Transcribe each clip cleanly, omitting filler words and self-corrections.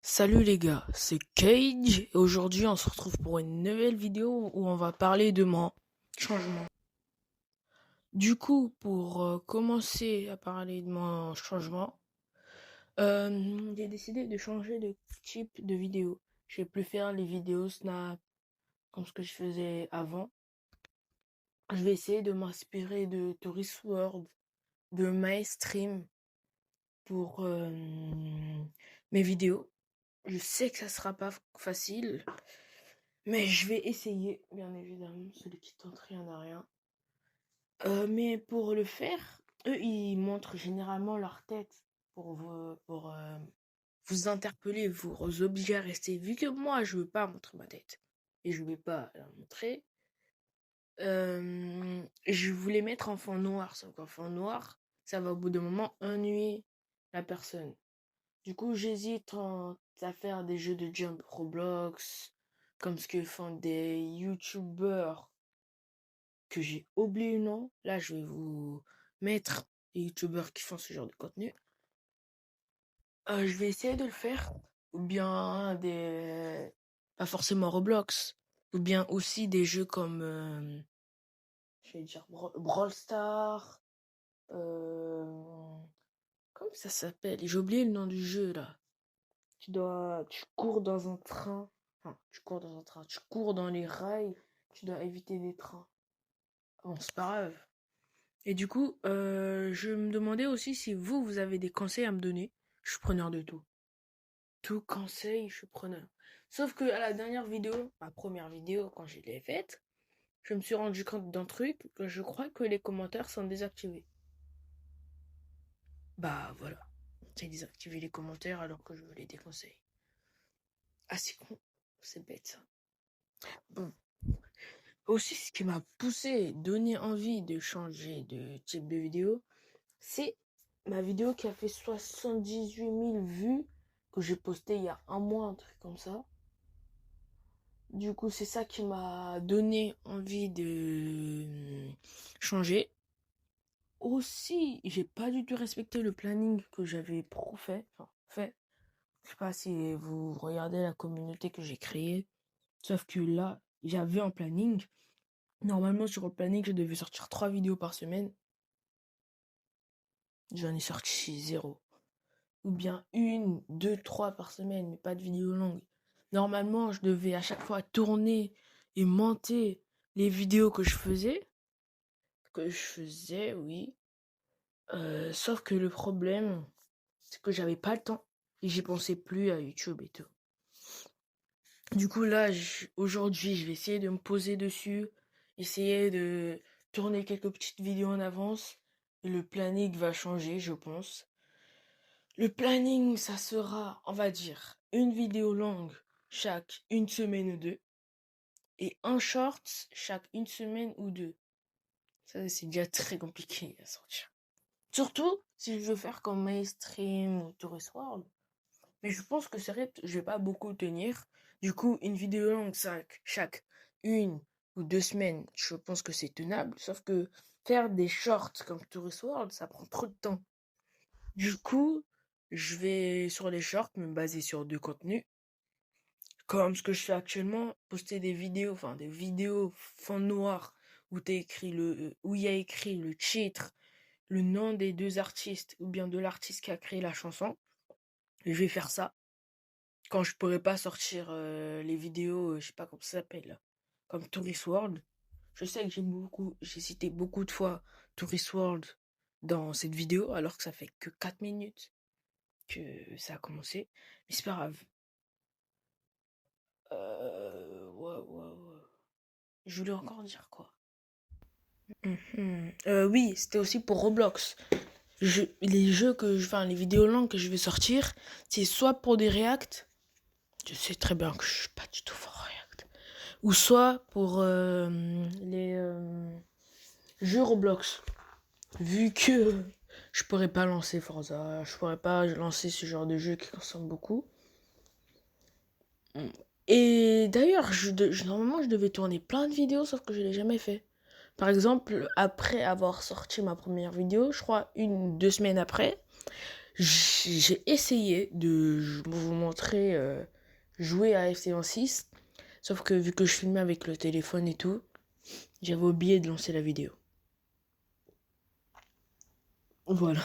Salut les gars, c'est Cage et aujourd'hui on se retrouve pour une nouvelle vidéo où on va parler de mon changement. Du coup, pour commencer à parler de mon changement, j'ai décidé de changer de type de vidéo. Je vais plus faire les vidéos Snap comme ce que je faisais avant. Je vais essayer de m'inspirer de Tourist World, de MyStream pour mes vidéos. Je sais que ça sera pas facile. Mais je vais essayer, bien évidemment, celui qui tente rien n'a rien. Mais pour le faire, eux, ils montrent généralement leur tête pour vous interpeller, vous obliger à rester. Vu que moi, je veux pas montrer ma tête et je vais pas la montrer, je voulais mettre en fond noir. Sauf qu'en fond noir, ça va au bout d'un moment ennuyer la personne. Du coup, j'hésite à faire des jeux de jump Roblox, comme ce que font des YouTubeurs que j'ai oublié le nom. Là, je vais vous mettre les YouTubeurs qui font ce genre de contenu. Je vais essayer de le faire. Ou bien pas forcément Roblox. Ou bien aussi des jeux comme, je vais dire Brawl Stars. Comment ça s'appelle? J'ai oublié le nom du jeu là. Tu cours dans un train. Enfin, tu cours dans un train. Tu cours dans les rails. Tu dois éviter des trains. Bon, c'est pas grave. Et du coup, je me demandais aussi si vous avez des conseils à me donner. Je suis preneur de tout. Tout conseil, je suis preneur. Sauf que à la dernière vidéo, ma première vidéo, quand je l'ai faite, je me suis rendu compte d'un truc que je crois que les commentaires sont désactivés. Bah voilà. C'est désactiver les commentaires alors que je veux les déconseille. Ah c'est con. C'est bête ça. Bon. Aussi, ce qui m'a poussé, donné envie de changer de type de vidéo, c'est ma vidéo qui a fait 78 000 vues que j'ai postée il y a un mois, un truc comme ça. Du coup, c'est ça qui m'a donné envie de changer. Aussi, j'ai pas du tout respecté le planning que j'avais fait. Enfin, fait. Je sais pas si vous regardez la communauté que j'ai créée. Sauf que là, j'avais un planning. Normalement, sur le planning, je devais sortir 3 vidéos par semaine. J'en ai sorti 0. Ou bien 1, 2, 3 par semaine, mais pas de vidéos longues. Normalement, je devais à chaque fois tourner et monter les vidéos que je faisais. Oui. Sauf que le problème, c'est que j'avais pas le temps. Et j'y pensais plus à YouTube et tout. Du coup, là, aujourd'hui, je vais essayer de me poser dessus. Essayer de tourner quelques petites vidéos en avance. Et le planning va changer, je pense. Le planning, ça sera, on va dire, une vidéo longue chaque une semaine ou deux. Et un short chaque une semaine ou deux. Ça, c'est déjà très compliqué à sortir. Surtout si je veux faire comme Mainstream ou Tourist World. Mais je pense que c'est vrai, je vais pas beaucoup tenir. Du coup, une vidéo longue chaque une ou deux semaines, je pense que c'est tenable. Sauf que faire des shorts comme Tourist World, ça prend trop de temps. Du coup, je vais sur les shorts me baser sur deux contenus. Comme ce que je fais actuellement, poster des vidéos, enfin des vidéos fond noir où où il y a écrit le titre, le nom des deux artistes ou bien de l'artiste qui a créé la chanson. Et je vais faire ça quand je pourrai pas sortir les vidéos, je sais pas comment ça s'appelle, là, comme Tourist World. Je sais que j'ai cité beaucoup de fois Tourist World dans cette vidéo alors que ça fait que 4 minutes que ça a commencé. Mais c'est pas grave. Ouais. Je voulais encore dire quoi? Oui, c'était aussi pour Roblox. Les vidéos longues que je vais sortir, c'est soit pour des reacts. Je sais très bien que je suis pas du tout fort en react. Ou soit pour les jeux Roblox. Vu que je pourrais pas lancer Forza, je pourrais pas lancer ce genre de jeu qui consomme beaucoup. Et d'ailleurs, normalement, je devais tourner plein de vidéos, sauf que je l'ai jamais fait. Par exemple, après avoir sorti ma première vidéo, je crois 2 semaines après, J'ai essayé de vous montrer jouer à FC26, sauf que vu que je filmais avec le téléphone et tout, j'avais oublié de lancer la vidéo. Voilà.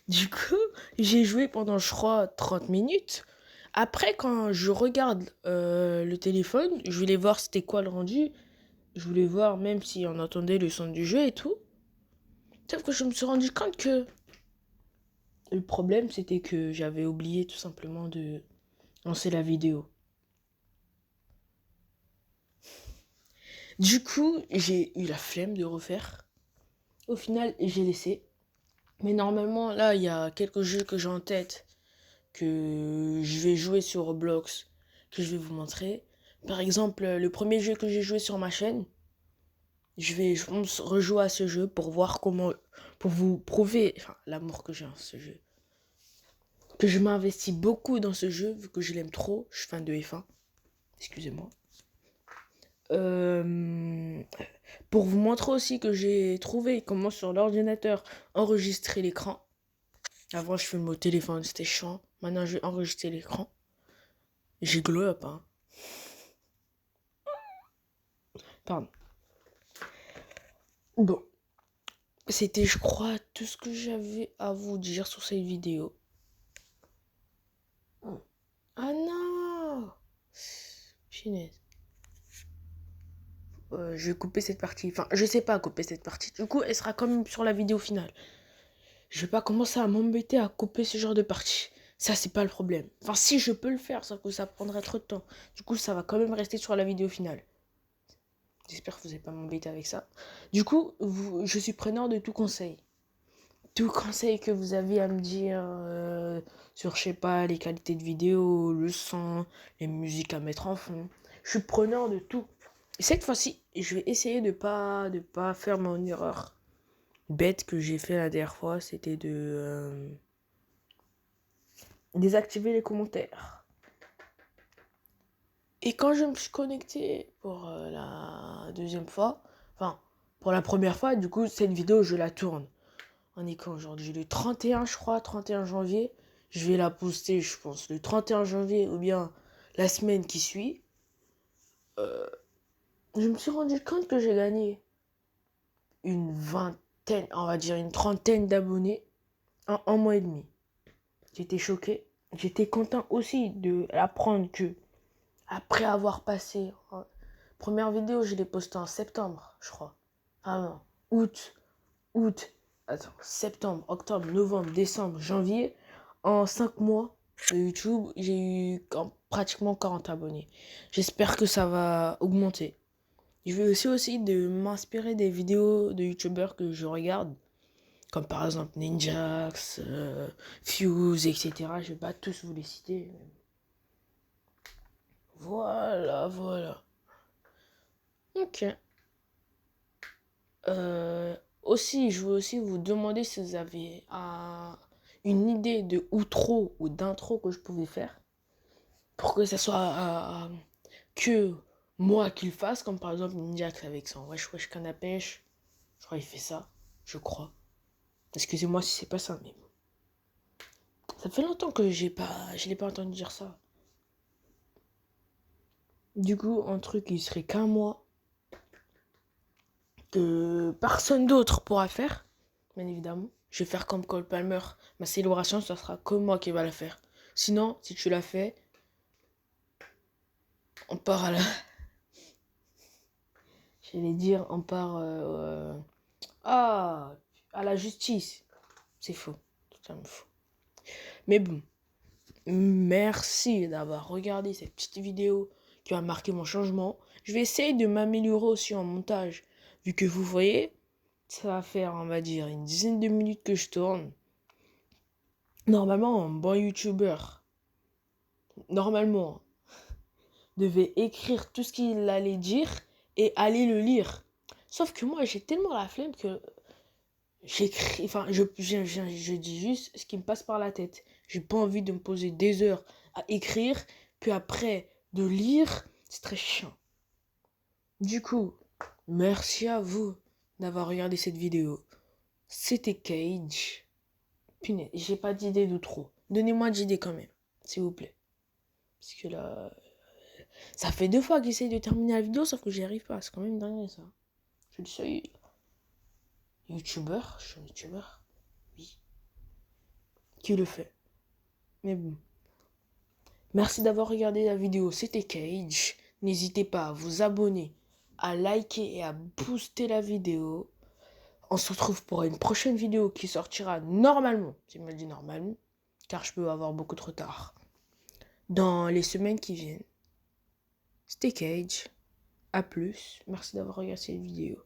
Du coup, j'ai joué pendant, je crois, 30 minutes. Après, quand je regarde le téléphone, je voulais voir c'était quoi le rendu. Je voulais voir même si on entendait le son du jeu et tout. Sauf que je me suis rendu compte que le problème, c'était que j'avais oublié tout simplement de lancer la vidéo. Du coup, j'ai eu la flemme de refaire. Au final, j'ai laissé. Mais normalement, là, il y a quelques jeux que j'ai en tête que je vais jouer sur Roblox, que je vais vous montrer. Par exemple, le premier jeu que j'ai joué sur ma chaîne, je pense, rejouer à ce jeu pour voir comment, pour vous prouver, enfin, l'amour que j'ai en ce jeu. Que je m'investis beaucoup dans ce jeu, vu que je l'aime trop. Je suis fan de F1. Excusez-moi. Pour vous montrer aussi que j'ai trouvé comment sur l'ordinateur enregistrer l'écran. Avant, je filmais au téléphone, c'était chiant. Maintenant, j'ai enregistré l'écran. J'ai glow up, hein. Pardon. Bon. C'était, je crois, tout ce que j'avais à vous dire sur cette vidéo. Ah non! Punaise. Je vais couper cette partie. Enfin, je sais pas couper cette partie. Du coup, elle sera quand même sur la vidéo finale. Je vais pas commencer à m'embêter à couper ce genre de partie. Ça, c'est pas le problème. Enfin, si je peux le faire, sauf que ça prendrait trop de temps. Du coup, ça va quand même rester sur la vidéo finale. J'espère que vous n'allez pas m'embêter avec ça. Du coup, je suis preneur de tout conseil. Tout conseil que vous avez à me dire sur, je sais pas, les qualités de vidéo, le son, les musiques à mettre en fond. Je suis preneur de tout. Et cette fois-ci, je vais essayer de pas faire mon erreur bête que j'ai fait la dernière fois. C'était de désactiver les commentaires. Et quand je me suis connecté pour la deuxième fois, enfin, pour la première fois, du coup, cette vidéo, je la tourne. On est quand aujourd'hui? Le 31, je crois, 31 janvier. Je vais la poster, je pense, le 31 janvier ou bien la semaine qui suit. Je me suis rendu compte que j'ai gagné une vingtaine, on va dire une trentaine d'abonnés en un mois et demi. J'étais choqué. J'étais content aussi de apprendre que, après avoir passé... Première vidéo, je l'ai postée en septembre, je crois. Ah non, août, attends, septembre, octobre, novembre, décembre, janvier. En 5 mois de YouTube, j'ai eu pratiquement 40 abonnés. J'espère que ça va augmenter. Je vais aussi de m'inspirer des vidéos de YouTubeurs que je regarde. Comme par exemple Ninjax, Fuse, etc. Je vais pas tous vous les citer. Voilà. Ok. Aussi, je veux aussi vous demander si vous avez une idée de outro ou d'intro que je pouvais faire. Pour que ça soit que moi qui le fasse. Comme par exemple Ninjax avec son wesh wesh canne à pêche. Je crois qu'il fait ça. Je crois. Excusez-moi si c'est pas ça, mais ça fait longtemps que je l'ai pas entendu dire ça. Du coup, un truc qui serait qu'un mois, que personne d'autre pourra faire, bien évidemment. Je vais faire comme Cole Palmer. Ma célébration, ça sera que moi qui va la faire. Sinon, si tu l'as fait, on part à la... J'allais dire, on part ah, à la justice. C'est faux. Totalement faux. Mais bon, merci d'avoir regardé cette petite vidéo qui a marqué mon changement. Je vais essayer de m'améliorer aussi en montage. Vu que vous voyez, ça va faire, on va dire, une dizaine de minutes que je tourne. Normalement, un bon youtubeur, normalement, devait écrire tout ce qu'il allait dire et aller le lire. Sauf que moi, j'ai tellement la flemme que j'écris, enfin, je dis juste ce qui me passe par la tête. J'ai pas envie de me poser des heures à écrire, puis après de lire, c'est très chiant. Du coup, merci à vous d'avoir regardé cette vidéo. C'était Cage. Punaise, j'ai pas d'idée de trop. Donnez-moi d'idées quand même, s'il vous plaît. Parce que là, ça fait 2 fois que j'essaye de terminer la vidéo, sauf que j'y arrive pas. C'est quand même dingue ça. Je dis ça, youtubeur, je suis un youtubeur. Oui. Qui le fait. Mais bon. Merci d'avoir regardé la vidéo, c'était Cage. N'hésitez pas à vous abonner, à liker et à booster la vidéo. On se retrouve pour une prochaine vidéo qui sortira normalement, je me dis normalement, car je peux avoir beaucoup de retard, dans les semaines qui viennent. C'était Cage. A plus. Merci d'avoir regardé cette vidéo.